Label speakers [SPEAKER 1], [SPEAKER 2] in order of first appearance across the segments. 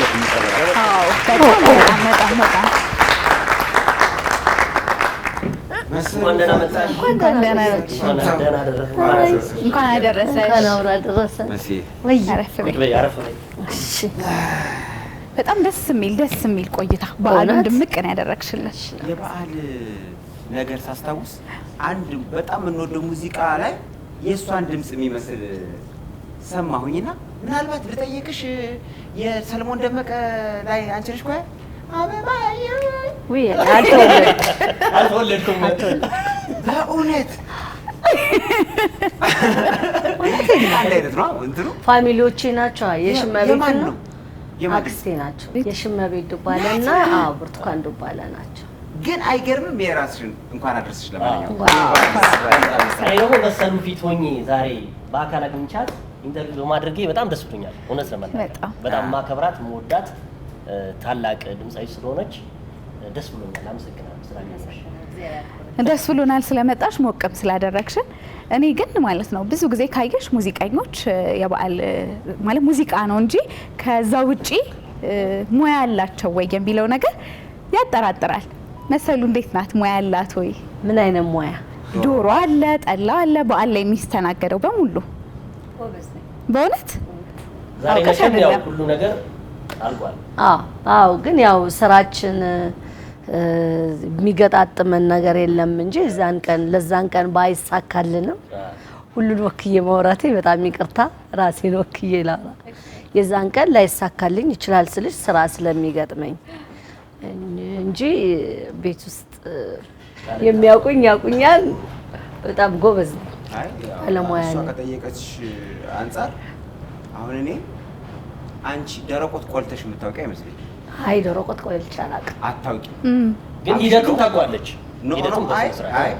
[SPEAKER 1] መስጠት የሚፈልገው
[SPEAKER 2] በጣም እንኳን አደረሰሽ። በጣም ደስ የሚል ቆይታ በዓሉን ድምቅ ነው ያደረግሽልን።
[SPEAKER 1] የበዓል ነገር ሳስታውስ አንድ በጣም የምንወደው ሙዚቃ ላይ የእሷን ድምፅ የሚመስል ሰማሁኝና ምናልባት ልጠይቅሽ የሰለሞን ደመቀ ላይ አንቺ ነሽ ቆይ አበባዬ
[SPEAKER 2] ወይ
[SPEAKER 3] አልተወለድኩም
[SPEAKER 1] በእውነት አንድ አይነት ነው እንትኑ
[SPEAKER 4] ፋሚሊዎቼ ናቸው። የሽመቤት
[SPEAKER 1] የማን
[SPEAKER 4] ነው
[SPEAKER 1] ነው የማን
[SPEAKER 4] አክስቴ ናቸው። የሽመቤት ዱባለና ብርቱካን ዱባለ ናቸው።
[SPEAKER 1] ግን አይገርምም? የራስሽን እንኳን አደረስሽ። ለማንኛውም
[SPEAKER 3] እኔ ደግሞ መሰሉ ፊት ሆኜ ዛሬ በአካል አግኝቻት ኢንተርቪው በማድረጌ በጣም ደስ ብሎኛል። እውነት ለመናገር በጣም ማከብራት መወዳት ታላቅ ድምጻዊ ስለሆነች ደስ ብሎኛል። አመሰግናለሁ ስላገኘሽ።
[SPEAKER 2] ደስ ብሎናል ስለመጣሽ ሞቅም ስላደረግሽን። እኔ ግን ማለት ነው ብዙ ጊዜ ካየሽ ሙዚቀኞች የበዓል ማለት ሙዚቃ ነው እንጂ ከዛ ውጪ ሙያ ያላቸው ወይ የሚለው ነገር ያጠራጥራል። መሰሉ እንዴት ናት? ሙያ ያላት ወይ?
[SPEAKER 4] ምን አይነት ሙያ?
[SPEAKER 2] ዶሮ አለ፣ ጠላ አለ፣ በዓል ላይ የሚስተናገደው በሙሉ በእውነት
[SPEAKER 3] ዛሬ ነሽም ያው ሁሉ ነገር አልቋል።
[SPEAKER 4] አዎ ግን ያው ስራችን የሚገጣጥመን ነገር የለም እንጂ ለዛን ቀን ባይሳካልንም ሁሉን ወክዬ ማውራቴ በጣም ይቅርታ፣ ራሴን ወክዬ ላውራ። የዛን ቀን ላይሳካልኝ ይችላል ስልሽ ስራ ስለሚገጥመኝ እንጂ ቤት ውስጥ የሚያውቁኝ ያውቁኛል። በጣም ጎበዝ ነኝ። ባለሙያ ነኝ።
[SPEAKER 1] ከጠየቀች አንፃር አሁን እኔ አንቺ ደረቆት ቆልተሽ የምታውቂው አይመስለኝም።
[SPEAKER 4] አይ ደረቆት ቆልቼ አላውቅም።
[SPEAKER 1] አታውቂም?
[SPEAKER 3] ግን ሂደቱን ታውቃለች። ሂደቱን
[SPEAKER 1] አይ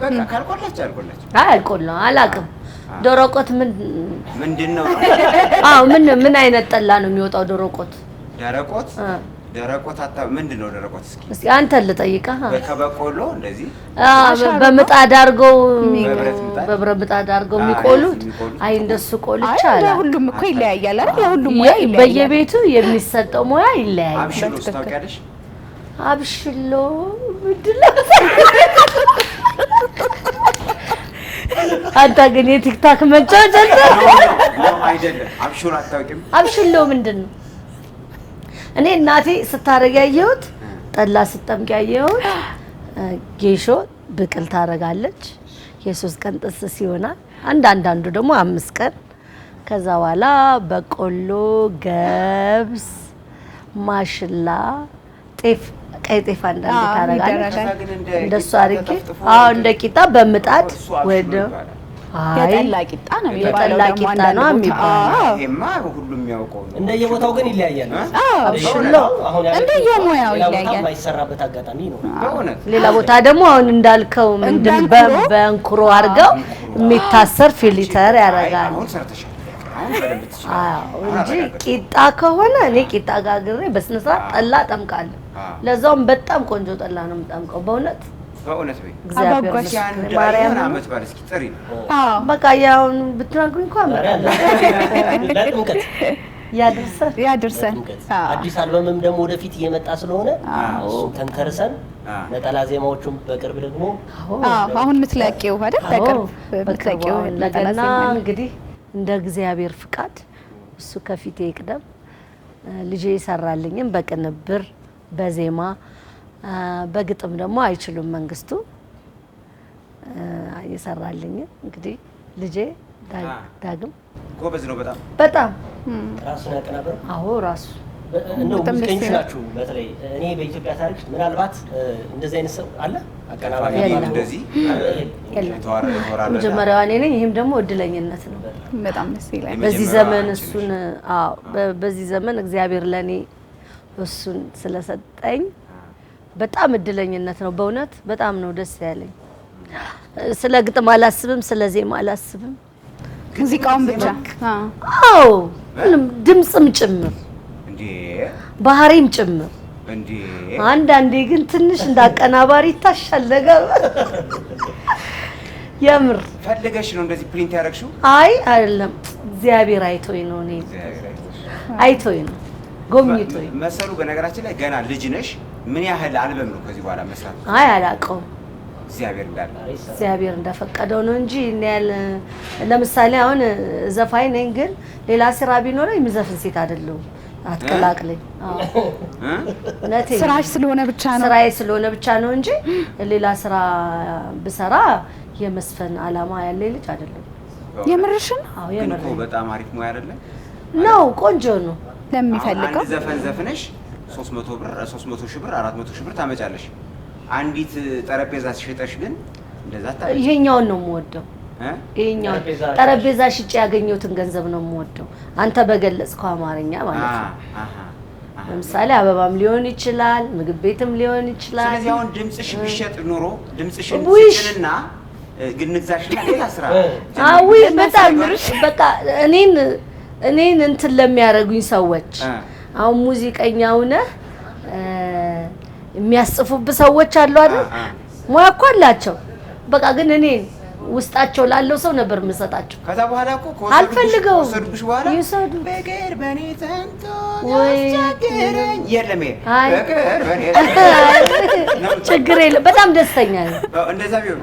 [SPEAKER 1] በቃ ካልቆላች አልቆላች።
[SPEAKER 4] አይ አልቆላ አላውቅም። ደረቆት
[SPEAKER 1] ምንድነው?
[SPEAKER 4] ምን አይነት ጠላ ነው የሚወጣው? ደረቆት
[SPEAKER 1] ደረቆት ምንድነው ደረቆት? እስኪ
[SPEAKER 4] አንተ ልጠይቅህ።
[SPEAKER 1] ከበቆሎ እንደዚህ
[SPEAKER 4] በምጣድ አድርገው በብረት ምጣድ አድርገው የሚቆሉት። አይ እንደሱ ቆልቼ አላውቅም።
[SPEAKER 2] ሁሉም እኮ ይለያያል አይደል? የሁሉም ሙያ ይለያያል።
[SPEAKER 4] በየቤቱ የሚሰጠው ሙያ ይለያያል።
[SPEAKER 1] አብሽሎ ታውቂያለሽ?
[SPEAKER 4] አብሽሎ ምንድነው? አንተ ግን የቲክታክ መጫወቻ
[SPEAKER 1] አይደለም። አብሽሎ አታውቂም?
[SPEAKER 4] አብሽሎ ምንድነው? እኔ እናቴ ስታረግ ያየሁት ጠላ ስጠምቅ ያየሁት ጌሾ ብቅል ታረጋለች። የ3 ቀን ጥስስ ይሆናል። አንዳንዱ ደግሞ 5 ቀን። ከዛ በኋላ በቆሎ፣ ገብስ፣ ማሽላ፣ ጤፍ፣ ቀይ ጤፍ አንዳንድ ታረጋለች። እንደሱ አርጌ እንደ ቂጣ በምጣድ ወደ
[SPEAKER 2] የጠላ ቂጣ ነው የሚባለው።
[SPEAKER 4] የጠላ ቂጣ ነው የሚባለው።
[SPEAKER 1] ይሄማ ሁሉም ያውቀው ነው።
[SPEAKER 3] እንደየቦታው ግን ይለያያል።
[SPEAKER 2] አብሽሎ እንደየሙያው ይለያያል።
[SPEAKER 3] የማይሰራበት አጋጣሚ ነው።
[SPEAKER 1] በእውነት
[SPEAKER 4] ሌላ ቦታ ደግሞ አሁን እንዳልከው ምንድን በእንኩሮ አድርገው የሚታሰር ፊሊተር ያደርጋሉ።
[SPEAKER 1] አሁን ሰርተሻል። አሁን በደንብ ትችላለሽ
[SPEAKER 4] እንጂ ቂጣ ከሆነ እኔ ቂጣ ጋግሬ በስነ ስርዓት ጠላ ጠምቃለሁ። ለዛውም በጣም ቆንጆ ጠላ ነው የምጠምቀው በእውነት
[SPEAKER 1] ወይ
[SPEAKER 2] አባጓሽ
[SPEAKER 1] ማርያም አመት ባል እስኪ ጥሪ
[SPEAKER 4] በቃ ያውን ብትናገሩኝ እንኳን
[SPEAKER 3] ለጥምቀት
[SPEAKER 2] ያድርሰን።
[SPEAKER 3] አዲስ አልበምም ደግሞ ወደፊት እየመጣ ስለሆነ እሱን ተንተርሰን ነጠላ ዜማዎቹን በቅርብ ደግሞ
[SPEAKER 2] አሁን የምትለቂው አይደል? በቅርብ የምትለቂው
[SPEAKER 4] ለገና እንግዲህ እንደ እግዚአብሔር ፍቃድ እሱ ከፊቴ ይቅደም። ልጄ ይሰራልኝም በቅንብር በዜማ በግጥም ደግሞ አይችሉም መንግስቱ ይሰራልኝ። እንግዲህ ልጄ ዳግም
[SPEAKER 1] ጎበዝ ነው
[SPEAKER 4] በጣም
[SPEAKER 3] ራሱን ያቀናበረ።
[SPEAKER 4] አዎ ራሱ
[SPEAKER 3] እንደው ሙዚቀኞች ናችሁ። በተለይ እኔ በኢትዮጵያ ታሪክ ምናልባት እንደዚህ አይነት ሰው አለ አቀናባሪ
[SPEAKER 1] እንደዚህ
[SPEAKER 4] መጀመሪያው እኔ ነኝ። ይሄም ደግሞ እድለኝነት ነው።
[SPEAKER 2] በጣም ደስ ይላል።
[SPEAKER 4] በዚህ ዘመን እሱን በዚህ ዘመን እግዚአብሔር ለኔ እሱን ስለሰጠኝ በጣም እድለኝነት ነው። በእውነት በጣም ነው ደስ ያለኝ። ስለ ግጥም አላስብም፣ ስለ ዜማ አላስብም።
[SPEAKER 2] ሙዚቃውን ብቻ
[SPEAKER 4] ድምጽም ጭምር ባህሪም ጭምር። አንዳንዴ ግን ትንሽ እንዳቀናባሪ ይታሻል ነገር። የምር
[SPEAKER 1] ፈልገሽ ነው እንደዚህ ፕሪንት ያደረግሽው?
[SPEAKER 4] አይ አይደለም፣ እግዚአብሔር አይቶኝ ነው። እኔ አይቶኝ ነው። ጎብኝቶኝ።
[SPEAKER 1] መሰሉ በነገራችን ላይ ገና ልጅ ነሽ። ምን ያህል አልበም ነው ከዚህ በኋላ መስራት?
[SPEAKER 4] አይ አላውቀውም።
[SPEAKER 1] እግዚአብሔር እንዳለ
[SPEAKER 4] እግዚአብሔር እንደፈቀደው ነው እንጂ እኔ ያለ ለምሳሌ አሁን ዘፋኝ ነኝ፣ ግን ሌላ ስራ ቢኖረኝ የምዘፍን ሴት አይደለሁም። አትቀላቅለኝ።
[SPEAKER 2] ስራሽ ስለሆነ ብቻ ነው
[SPEAKER 4] ስራዬ ስለሆነ ብቻ ነው እንጂ ሌላ ስራ ብሰራ የመስፈን አላማ ያለ ልጅ አይደለም።
[SPEAKER 2] የምርሽን?
[SPEAKER 4] አዎ
[SPEAKER 1] ግን
[SPEAKER 4] የምር
[SPEAKER 1] እኮ በጣም አሪፍ ሙያ አይደለ
[SPEAKER 4] ነው። ቆንጆ ነው
[SPEAKER 2] ለሚፈልገው።
[SPEAKER 1] አንድ ዘፈን ዘፍነሽ 300 ብር 300 ሺህ ብር 400 ሺህ ብር ታመጫለሽ። አንዲት ጠረጴዛ ሽጠሽ ግን እንደዛ ታዲያ
[SPEAKER 4] ይሄኛውን ነው የምወደው። ይሄኛው ጠረጴዛ ሽጬ ያገኘሁትን ገንዘብ ነው የምወደው። አንተ በገለጽከው አማርኛ ማለት ነው። ለምሳሌ አበባም ሊሆን ይችላል፣ ምግብ ቤትም ሊሆን ይችላል።
[SPEAKER 1] ስለዚህ አሁን ድምጽሽ ቢሸጥ ኑሮ ድምጽሽን ሽጭንና ግን ንግዛሽና ሌላ ስራ
[SPEAKER 4] አዊ በጣም በቃ እኔን እንትን ለሚያደርጉኝ ሰዎች አሁን ሙዚቀኛው ነህ የሚያስጽፉብህ ሰዎች አሉ አይደል? ሙያ እኮ አላቸው። በቃ ግን እኔ ውስጣቸው ላለው ሰው ነበር የምሰጣቸው።
[SPEAKER 1] ከዛ በኋላ እኮ
[SPEAKER 4] አልፈልገውም
[SPEAKER 1] ወሰዱብሽ በኋላ
[SPEAKER 4] ይሰዱ
[SPEAKER 1] በገር በኔ ተንቶ
[SPEAKER 4] ወይ
[SPEAKER 1] ያስቸግረኝ የለም
[SPEAKER 4] አይ
[SPEAKER 1] በገር በኔ
[SPEAKER 4] ችግር የለም። በጣም ደስተኛ ነኝ
[SPEAKER 1] እንደዛ ቢሆን።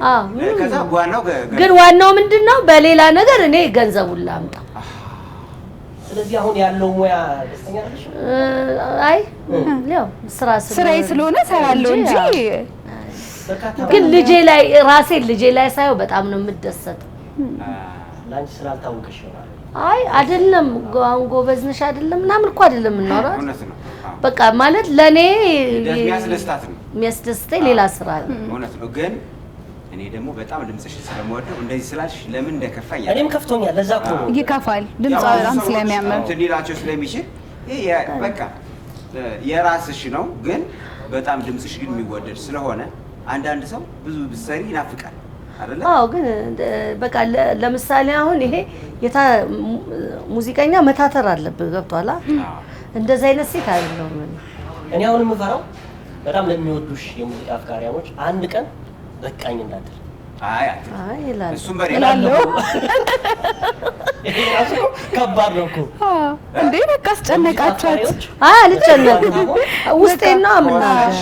[SPEAKER 1] ከዛ ዋናው
[SPEAKER 4] ግን ዋናው ምንድነው በሌላ ነገር እኔ ገንዘቡን ላምጣ።
[SPEAKER 3] ስለዚህ አሁን ያለው ሙያ ደስተኛ ነሽ?
[SPEAKER 4] አይ ያው ስራዬ
[SPEAKER 2] ስለሆነ ሰራለሁ እንጂ
[SPEAKER 4] ግን ልጄ ላይ ሳይው በጣም ነው የምደሰተው።
[SPEAKER 3] ላንቺ ስላልታወቀሽ ነው።
[SPEAKER 4] አይ አይደለም ጎበዝ ነሽ አይደለም ምናምን እኮ አይደለም የምናወራው።
[SPEAKER 1] እውነት ነው።
[SPEAKER 4] በቃ ማለት ለኔ
[SPEAKER 1] የሚያስደስተኝ
[SPEAKER 4] ሌላ ስራ አለ።
[SPEAKER 1] እውነት ነው። ግን እኔ ደግሞ በጣም ድምጽሽ ስለምወደው እንደዚህ ስላልሽ ለምን እንደከፋኝ
[SPEAKER 3] እኔም ከፍቶኛል። ለዛ እኮ ነው
[SPEAKER 2] ይከፋል። ድምጽ በጣም ስለሚያምር
[SPEAKER 1] ትዲላቸው ስለሚችል ይሄ በቃ የራስሽ ነው። ግን በጣም ድምጽሽ ግን የሚወደድ ስለሆነ አንዳንድ ሰው ብዙ ብትሰሪ ይናፍቃል አይደለ?
[SPEAKER 4] አዎ። ግን በቃ ለምሳሌ አሁን ይሄ ሙዚቀኛ መታተር አለብህ። ገብቷላ? እንደዚህ አይነት ሴት አይደለም።
[SPEAKER 3] እኔ አሁን የምፈራው በጣም ለሚወዱሽ የሙዚቃ አፍቃሪያኖች አንድ ቀን በቃኝ እንዳትል።
[SPEAKER 1] አይ
[SPEAKER 4] ይላል
[SPEAKER 1] እሱም በሌላው
[SPEAKER 3] ራሱ ከባድ ነው እኮ
[SPEAKER 2] እንዴ! በቃ አስጨነቃችኋት።
[SPEAKER 4] አልጨነቅም። ውስጤን ነው የምናገር።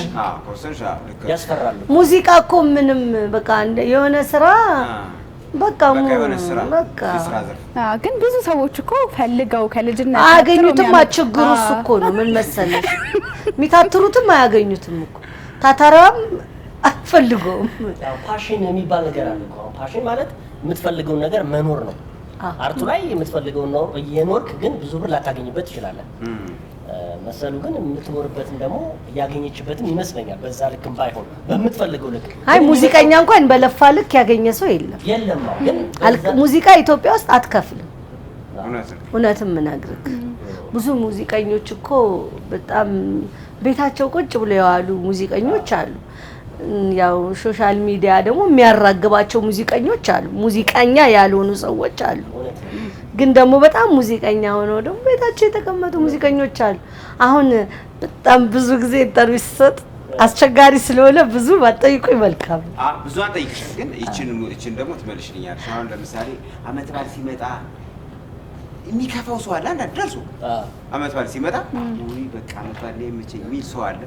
[SPEAKER 3] ያስፈራሉ።
[SPEAKER 4] ሙዚቃ እኮ ምንም በቃ የሆነ ስራ በቃ
[SPEAKER 2] ግን ብዙ ሰዎች እኮ ፈልገው ከልጅነት
[SPEAKER 4] አያገኙትም። ችግሩ እሱ እኮ ነው። ምን መሰለሽ የሚታትሩትም አያገኙትም እኮ ታታራም አትፈልገውም።
[SPEAKER 3] ፓሽን የሚባል ነገር አለ እኮ። ፓሽን ማለት የምትፈልገውን ነገር መኖር ነው። አርቱ ላይ የምትፈልገውን ነው እየኖርክ፣ ግን ብዙ ብር ላታገኝበት ትችላለህ። መሰሉ ግን የምትኖርበትን ደግሞ እያገኘችበትም ይመስለኛል። በዛ ልክም ባይሆን በምትፈልገው ልክ።
[SPEAKER 4] አይ ሙዚቀኛ እንኳን በለፋ ልክ ያገኘ ሰው የለም። ግን ሙዚቃ ኢትዮጵያ ውስጥ አትከፍልም። እውነትም ምነግርህ ብዙ ሙዚቀኞች እኮ በጣም ቤታቸው ቁጭ ብለው የዋሉ ሙዚቀኞች አሉ። ያው ሶሻል ሚዲያ ደግሞ የሚያራግባቸው ሙዚቀኞች አሉ። ሙዚቀኛ ያልሆኑ ሰዎች አሉ። ግን ደግሞ በጣም ሙዚቀኛ ሆነው ደግሞ ቤታቸው የተቀመጡ ሙዚቀኞች አሉ። አሁን በጣም ብዙ ጊዜ ኢንተርቪው ሲሰጥ አስቸጋሪ ስለሆነ ብዙ ባጠይቁኝ መልካም።
[SPEAKER 1] ብዙ አንጠይቅሽም፣ ግን እቺን ደግሞ ትመልሽልኛለሽ። አሁን ለምሳሌ አመት በዓል ሲመጣ የሚከፋው ሰው አለ። አንዳንድ ደርሶ አመት በዓል ሲመጣ ወይ በቃ አመት በዓል ላይ መቼ የሚል ሰው አለ።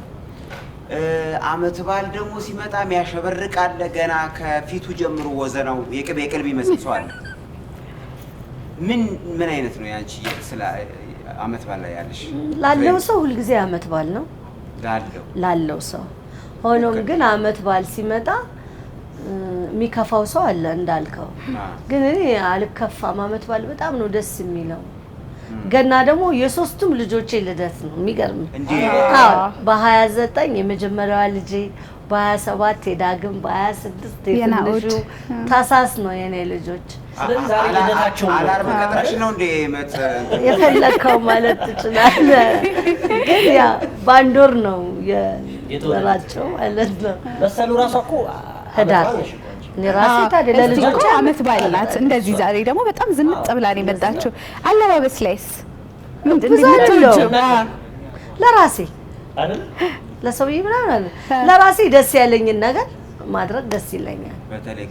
[SPEAKER 1] አመት በዓል ደግሞ ሲመጣ የሚያሸበርቅ አለ። ገና ከፊቱ ጀምሮ ወዘናው የቅቤ ቅልብ ይመስል ሰው አለ። ምን አይነት ነው ያንቺ ስለ አመት በዓል ላይ ያለሽ?
[SPEAKER 4] ላለው ሰው ሁልጊዜ አመት በዓል ነው ላለው ሰው። ሆኖም ግን አመት በዓል ሲመጣ የሚከፋው ሰው አለ እንዳልከው። ግን እኔ አልከፋም። አመት በዓል በጣም ነው ደስ የሚለው። ገና ደግሞ የሶስቱም ልጆቼ ልደት ነው። የሚገርም በ29 የመጀመሪያዋ ልጄ፣ በ27 የዳግም፣ በ26 የትንሹ ታሳስ ነው የኔ ልጆች።
[SPEAKER 3] ስለዚህ ዛሬ ልደታቸው
[SPEAKER 1] አላርም ቀጥረሽ ነው እንዴ?
[SPEAKER 4] የፈለከው ማለት ትችላለህ። ግን ያ በአንድ ወር ነው የወራቸው ማለት ነው።
[SPEAKER 3] መሰሉ ራሷ እኮ
[SPEAKER 4] ህዳር ራሴ ታዲያ ለልጆች
[SPEAKER 2] አመት በዓል ናት። እንደዚህ ዛሬ ደግሞ በጣም ዝንጥ ብላ ነው የመጣችው። አለባበስ ላይስ ምንድን ነው?
[SPEAKER 4] ለራሴ አይደል ለሰውዬ ምናምን ለራሴ ደስ ያለኝን ነገር ማድረግ ደስ ይለኛል።
[SPEAKER 1] በተለይ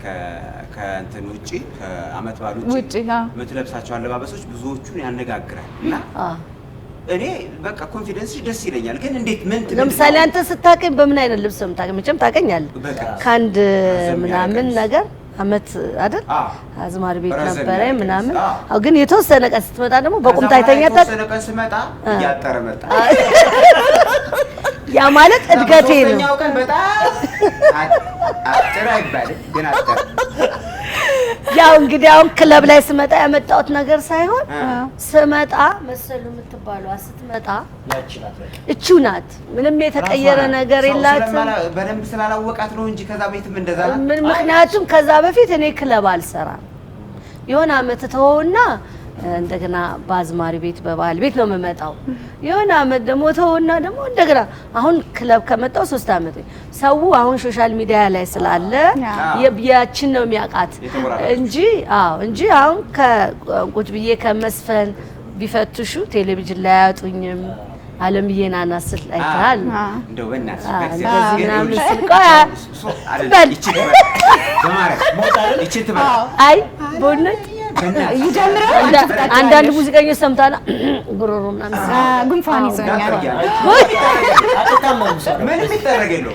[SPEAKER 1] ከእንትን ውጪ ከአመት በዓል ውጪ የምትለብሳቸው አለባበሶች ብዙዎቹን ያነጋግራል እና እኔ በቃ ኮንፊደንስሽ ደስ ይለኛል። ግን እንዴት ምን
[SPEAKER 4] ለምሳሌ አንተ ስታቀኝ በምን አይነት ልብስ ነው የምታቀኝ? መቼም ታቀኛለህ ከአንድ ምናምን ነገር አመት አይደል አዝማሪ ቤት ነበረ ምናምን። አው ግን የተወሰነ ቀን ስትመጣ ደግሞ በቁምጣ አይተኛታ።
[SPEAKER 1] የተወሰነ ቀን ስመጣ እያጠረ መጣ።
[SPEAKER 4] ያ ማለት እድገቴ ነው።
[SPEAKER 1] ሶስተኛው ቀን በጣም አጥራ አይባልም ግን አጠረ።
[SPEAKER 4] ያው እንግዲህ አሁን ክለብ ላይ ስመጣ ያመጣሁት ነገር ሳይሆን ስመጣ መሰሉ የምትባለው ስትመጣ እቺው ናት። ምንም የተቀየረ ነገር የላትም።
[SPEAKER 1] በደንብ ስላላወቃት ነው እንጂ ከዛ ቤትም እንደዛ ነው።
[SPEAKER 4] ምክንያቱም ከዛ በፊት እኔ ክለብ አልሰራም። የሆነ አመት ተወውና እንደገና በአዝማሪ ቤት በባህል ቤት ነው የምመጣው። የሆነ አመት ደግሞ ተወውና ደግሞ እንደገና አሁን ክለብ ከመጣው 3 አመት። ሰው አሁን ሶሻል ሚዲያ ላይ ስላለ ያችን ነው የሚያውቃት እንጂ አሁን ከቁጭ ብዬ ከመስፈን ቢፈትሹ ቴሌቪዥን ላይ አያጡኝም። አለምዬን አናስል አይታል
[SPEAKER 1] እንደው በእናትሽ
[SPEAKER 4] አይ በእውነት ይጀምራል። አንዳንድ ሙዚቀኞች ሰምታና ጉሮሮ ምናምን
[SPEAKER 2] ጉንፋን ይዞኛል።
[SPEAKER 1] ምን ይደረጋል?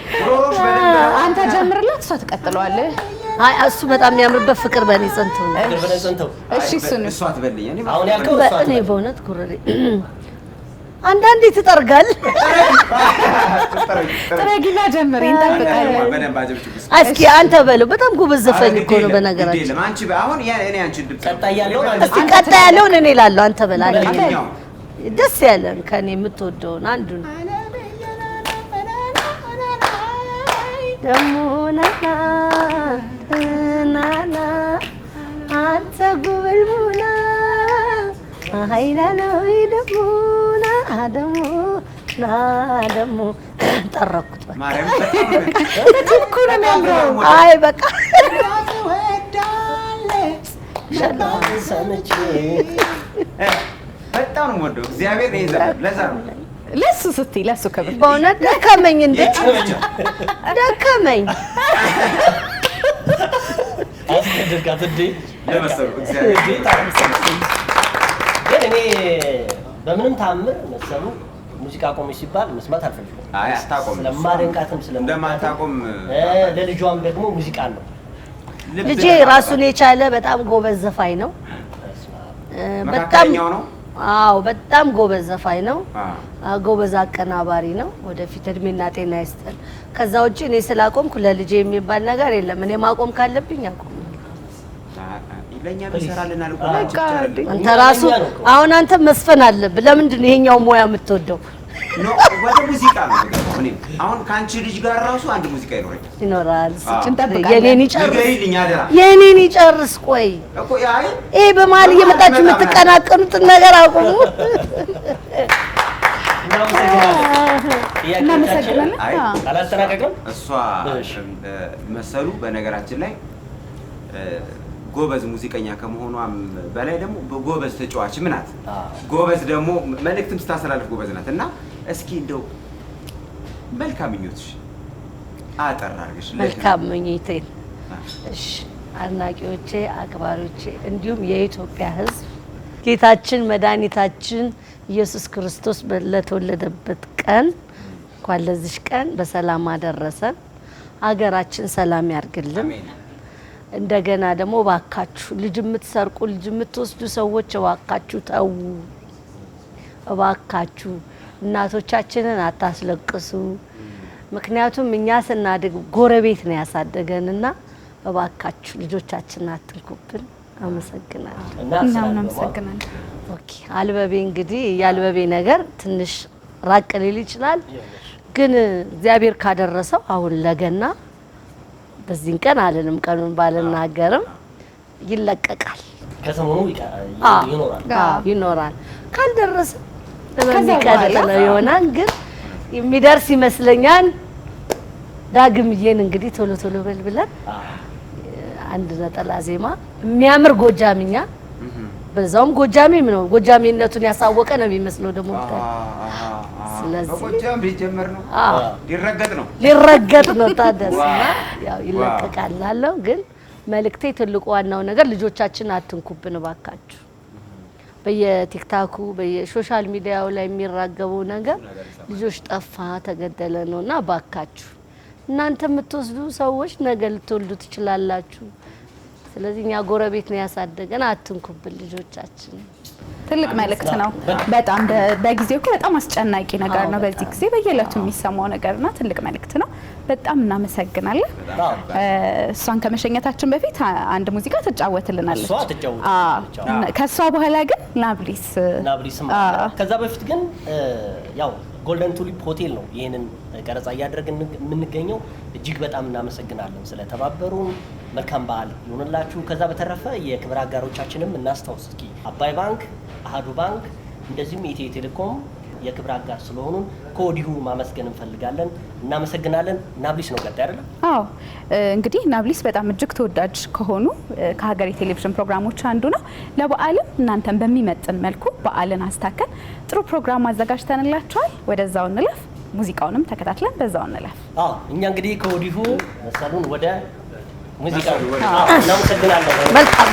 [SPEAKER 2] አንተ ጀምርላት፣ እሷ ትቀጥለዋለህ።
[SPEAKER 4] አይ እሱ በጣም የሚያምርበት ፍቅር በእኔ ጸንተው።
[SPEAKER 2] እሺ እሱ
[SPEAKER 1] አትበልኝ።
[SPEAKER 3] አሁን ያልከው
[SPEAKER 4] እኔ በእውነት ጉሮሬ አንዳንዴ ትጠርጋል።
[SPEAKER 2] ጥረጊና ጀምሪ እንጠብቃለን።
[SPEAKER 4] እስኪ አንተ በለው። በጣም ጎበዝ ዘፋኝ እኮ ነው በነገራችን።
[SPEAKER 1] አንቺ አሁን እኔ አንቺን ድምጽ
[SPEAKER 3] ቀጣይ
[SPEAKER 4] ያለውን እኔ እላለሁ። አንተ በላለኝ ደስ ያለን ከኔ የምትወደውን አንዱን ደሞ ናና አንተ ጉብል ሙና አይላና ይደሙና ደሞ ጠረኩት።
[SPEAKER 1] ማርያም
[SPEAKER 4] አይ በቃ
[SPEAKER 1] በጣም ነው የምወደው። እግዚአብሔር ይዘው ለዛ ነው
[SPEAKER 2] ለሱ ስትይ ለሱ ከብር
[SPEAKER 4] በእውነት ደከመኝ እንዴ ደከመኝ።
[SPEAKER 3] አስደርጋት እንዴ
[SPEAKER 1] ለመሰሉ እግዚአብሔር
[SPEAKER 3] ግን እኔ በምንም ታምር መሰሉ ሙዚቃ ቆመች ሲባል መስማት አልፈልግም።
[SPEAKER 1] አይ አታቆም።
[SPEAKER 3] ስለማደንቃትም
[SPEAKER 1] እንደማታቆም
[SPEAKER 3] ለልጇም ደግሞ ሙዚቃ ነው።
[SPEAKER 4] ልጄ ራሱን የቻለ በጣም ጎበዝ ዘፋኝ ነው። በጣም
[SPEAKER 1] ነው።
[SPEAKER 4] አዎ በጣም ጎበዝ ዘፋኝ ነው። ጎበዝ አቀናባሪ ነው። ወደፊት እድሜና ጤና ይስጠን። ከዛ ውጪ እኔ ስላቆምኩ ለልጄ የሚባል ነገር የለም። እኔ ማቆም ካለብኝ አቆም።
[SPEAKER 1] ለኛ ቢሰራልና
[SPEAKER 4] አንተ ራሱ አሁን አንተ መስፈን አለብህ። ለምንድን ነው ይሄኛው ሙያ የምትወደው?
[SPEAKER 1] ነው ወደ ሙዚቃ ነው እኔ አሁን ካንቺ ልጅ ጋር ራሱ አንድ ሙዚቃ
[SPEAKER 4] ይኖራል።
[SPEAKER 1] እንጠብቃለን።
[SPEAKER 4] የኔን ይጨርስ። ቆይ
[SPEAKER 1] እኮ አይ
[SPEAKER 4] ይሄ በመሀል እየመጣችሁ የምትቀናቀኑትን ነገር አቁሙ።
[SPEAKER 2] እናመሰግናለን።
[SPEAKER 3] አላስተናቀቅም።
[SPEAKER 1] እሷ መሰሉ በነገራችን ላይ ጎበዝ ሙዚቀኛ ከመሆኗም በላይ ደግሞ ጎበዝ ተጫዋችም ናት። ጎበዝ ደግሞ መልእክትም ስታስተላልፍ ጎበዝ ናት። እና እስኪ እንደው መልካም ምኞትሽ አጠር አድርገሽ
[SPEAKER 4] መልካም ምኞቴን እሺ፣ አድናቂዎቼ፣ አክባሪዎቼ እንዲሁም የኢትዮጵያ ሕዝብ ጌታችን መድኃኒታችን ኢየሱስ ክርስቶስ ለተወለደበት ቀን እንኳን ለዚህ ቀን በሰላም አደረሰን። ሀገራችን ሰላም ያርግልን። እንደገና ደግሞ እባካችሁ ልጅ የምትሰርቁ ልጅ የምትወስዱ ሰዎች እባካችሁ ተው። እባካችሁ እናቶቻችንን አታስለቅሱ። ምክንያቱም እኛ ስናድግ ጎረቤት ነው ያሳደገንና እባካችሁ ልጆቻችንን አትንኩብን። አመሰግናለሁ።
[SPEAKER 2] እናመሰግናለን።
[SPEAKER 4] ኦኬ አልበቤ እንግዲህ ያልበቤ ነገር ትንሽ ራቅ ሊል ይችላል፣ ግን እግዚአብሔር ካደረሰው አሁን ለገና በዚህ ቀን አለንም ቀኑን ባልናገርም ይለቀቃል።
[SPEAKER 3] ከሰሞኑ
[SPEAKER 4] ይኖራል። ካልደረሰ ለሚቀጥለው ይሆናል፣ ግን የሚደርስ ይመስለኛል። ዳግምዬን እንግዲህ ቶሎ ቶሎ በልብለን አንድ ነጠላ ዜማ የሚያምር ጎጃምኛ በዛውም ጎጃሜም ነው። ጎጃሜነቱን ያሳወቀ ነው የሚመስለው ደግሞ ስለዚህ
[SPEAKER 1] በጎጃም ቢጀመር ነው
[SPEAKER 4] ሊረገጥ ነው ታደስና ያው ይለቀቃል አለው። ግን መልእክቴ ትልቁ ዋናው ነገር ልጆቻችን አትንኩብን እባካችሁ። በየቲክታኩ በየሶሻል ሚዲያው ላይ የሚራገበው ነገር ልጆች ጠፋ ተገደለ ነውና ባካችሁ እናንተ የምትወስዱ ሰዎች ነገ ልትወልዱ ትችላላችሁ። ስለዚህ እኛ ጎረቤት ነው ያሳደገን፣ አትንኩብን ልጆቻችን።
[SPEAKER 2] ትልቅ መልእክት ነው። በጣም በጊዜው እኮ በጣም አስጨናቂ ነገር ነው። በዚህ ጊዜ በየዕለቱ የሚሰማው ነገርና ትልቅ መልእክት ነው። በጣም እናመሰግናለን። እሷን ከመሸኘታችን በፊት አንድ ሙዚቃ ትጫወትልናለች። ከሷ በኋላ ግን ናብሊስ
[SPEAKER 3] ከዛ በፊት ግን ያው ጎልደን ቱሊፕ ሆቴል ነው ይሄንን ቀረጻ እያደረግን የምንገኘው። እጅግ በጣም እናመሰግናለን ስለተባበሩን። መልካም በዓል ይሁንላችሁ። ከዛ በተረፈ የክብር አጋሮቻችንም እናስታውስ እስኪ። አባይ ባንክ፣ አሃዱ ባንክ እንደዚሁም ኢትዮ ቴሌኮም የክብር አጋር ስለሆኑ ከወዲሁ ማመስገን እንፈልጋለን። እናመሰግናለን። ናብሊስ ነው ቀጣይ አይደል?
[SPEAKER 2] አዎ እንግዲህ ናብሊስ በጣም እጅግ ተወዳጅ ከሆኑ ከሀገሬ ቴሌቪዥን ፕሮግራሞች አንዱ ነው። ለበዓልም እናንተን በሚመጥን መልኩ በዓልን አስታከን ጥሩ ፕሮግራም አዘጋጅተንላችኋል። ወደዛው እንለፍ። ሙዚቃውንም ተከታትለን በዛው እንለፍ።
[SPEAKER 3] እኛ እንግዲህ ከወዲሁ መሰሉን ወደ ሙዚቃው እናመሰግናለን።
[SPEAKER 4] መልካም